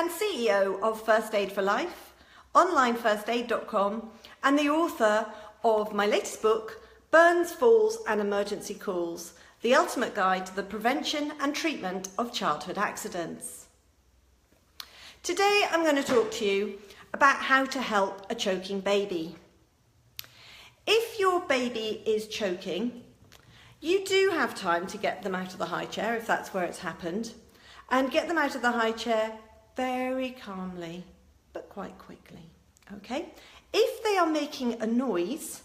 and CEO of First Aid for Life, onlinefirstaid.com, and the author of my latest book, Burns, Falls and Emergency Calls, the ultimate guide to the prevention and treatment of childhood accidents. Today I'm going to talk to you about how to help a choking baby. If your baby is choking, you do have time to get them out of the high chair if that's where it's happened, and get them out of the high chair very calmly but quite quickly. Okay? If they are making a noise,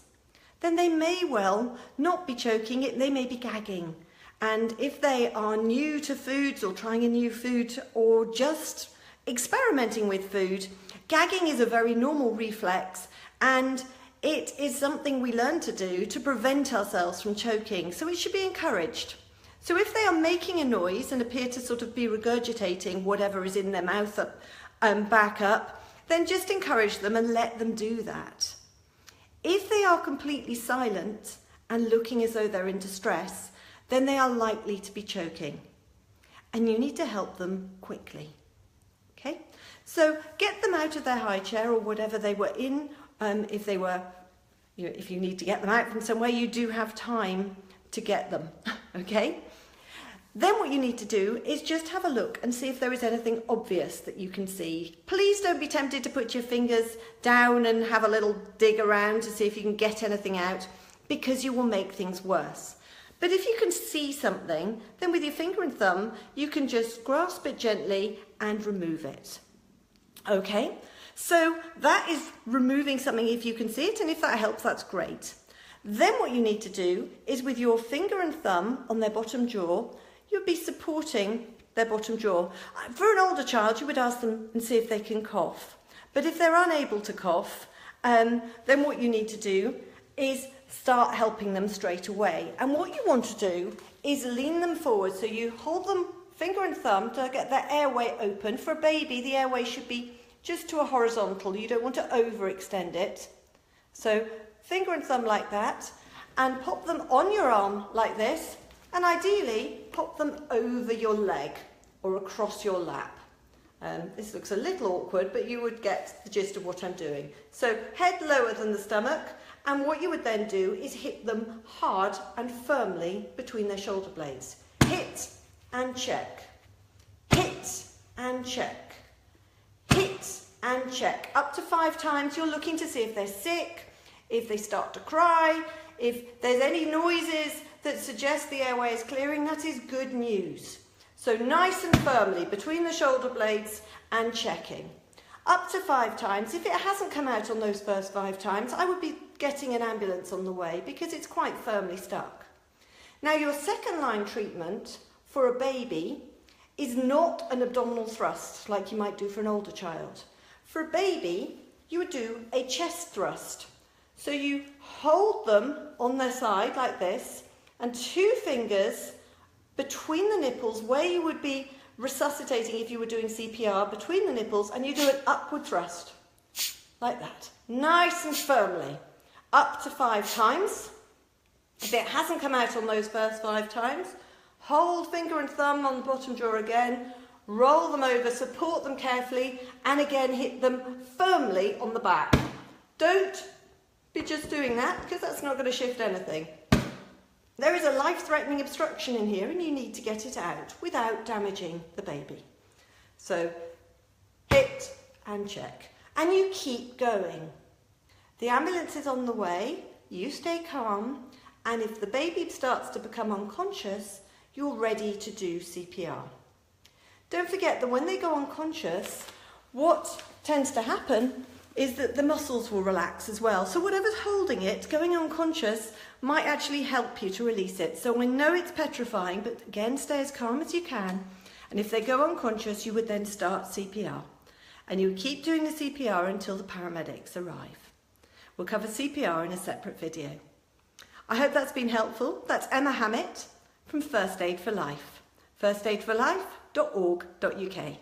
then they may well not be choking, they may be gagging. And if they are new to foods or trying a new food or just experimenting with food, gagging is a very normal reflex, and it is something we learn to do to prevent ourselves from choking, so it should be encouraged. So if they are making a noise and appear to sort of be regurgitating whatever is in their mouth back up, then just encourage them and let them do that. If they are completely silent and looking as though they're in distress, then they are likely to be choking, and you need to help them quickly. Okay, so get them out of their high chair or whatever they were in. If you need to get them out from somewhere, you do have time to get them. Okay. Then what you need to do is just have a look and see if there is anything obvious that you can see. Please don't be tempted to put your fingers down and have a little dig around to see if you can get anything out, because you will make things worse. But if you can see something, then with your finger and thumb, you can just grasp it gently and remove it. Okay, so that is removing something if you can see it, and if that helps, that's great. Then what you need to do is with your finger and thumb on their bottom jaw, you'll be supporting their bottom jaw. For an older child, you would ask them and see if they can cough. But if they're unable to cough, then what you need to do is start helping them straight away. And what you want to do is lean them forward. So you hold them finger and thumb to get their airway open. For a baby, the airway should be just to a horizontal. You don't want to overextend it. So finger and thumb like that, and pop them on your arm like this. And ideally, pop them over your leg or across your lap. This looks a little awkward, but you would get the gist of what I'm doing. So head lower than the stomach, and what you would then do is hit them hard and firmly between their shoulder blades. Hit and check. Hit and check. Hit and check. Up to 5 times. You're looking to see if they're sick, if they start to cry, if there's any noises that suggest the airway is clearing. That is good news. So nice and firmly between the shoulder blades and checking. Up to 5 times. If it hasn't come out on those first 5 times, I would be getting an ambulance on the way because it's quite firmly stuck. Now, your second line treatment for a baby is not an abdominal thrust like you might do for an older child. For a baby, you would do a chest thrust. So you hold them on their side like this, and 2 fingers between the nipples, where you would be resuscitating if you were doing CPR, between the nipples, and you do an upward thrust, like that. Nice and firmly, up to 5 times. If it hasn't come out on those first 5 times, hold finger and thumb on the bottom jaw again, roll them over, support them carefully, and again hit them firmly on the back. Don't be just doing that, because that's not going to shift anything. There is a life-threatening obstruction in here, and you need to get it out without damaging the baby. So hit and check, and you keep going. The ambulance is on the way, you stay calm, and if the baby starts to become unconscious, you're ready to do CPR. Don't forget that when they go unconscious, what tends to happen is that the muscles will relax as well. So whatever's holding it, going unconscious, might actually help you to release it. So I know it's petrifying, but again, stay as calm as you can. And if they go unconscious, you would then start CPR. And you would keep doing the CPR until the paramedics arrive. We'll cover CPR in a separate video. I hope that's been helpful. That's Emma Hammett from First Aid for Life. firstaidforlife.org.uk.